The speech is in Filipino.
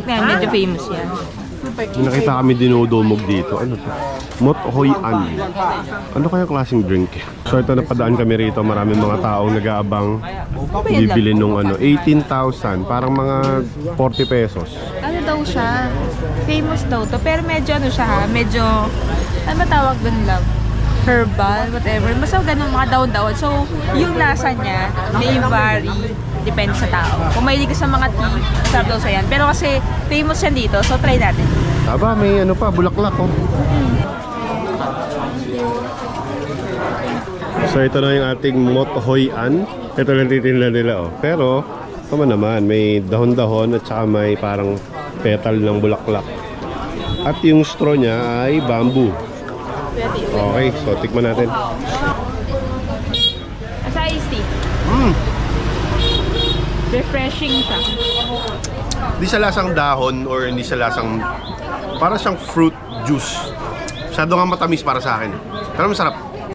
drink na yan, medyo famous yan. May nakita kami dinudumog dito. Ano to? Mot Hoy An. Ano kaya klaseng drink? So ito, napadaan kami rito. Maraming mga taong nag-aabang bibili nung ano, 18,000. Parang mga 40 pesos. Ano daw siya? Famous daw to. Pero medyo ano siya ha? Medyo, ano ba tawag doon lang? Herbal, whatever. Basta ganun mga daon-daon. So, yung lasa niya may vary. Depende sa tao. Kung mahilig ka sa mga tea, sarap daw sa yan. Pero kasi famous yan dito, so try natin. Aba, may ano pa, bulaklak oh. So ito na yung ating Mot Hoy An. Ito lang titinla nila oh. Pero, tama naman, may dahon-dahon at saka may parang petal ng bulaklak. At yung straw niya ay bamboo. Okay, so tikman natin. Asa iced tea? Refreshing siya. Hindi siya lasang dahon or hindi siya lasang... Para siyang fruit juice. Masyado nga matamis para sa akin. Pero masarap.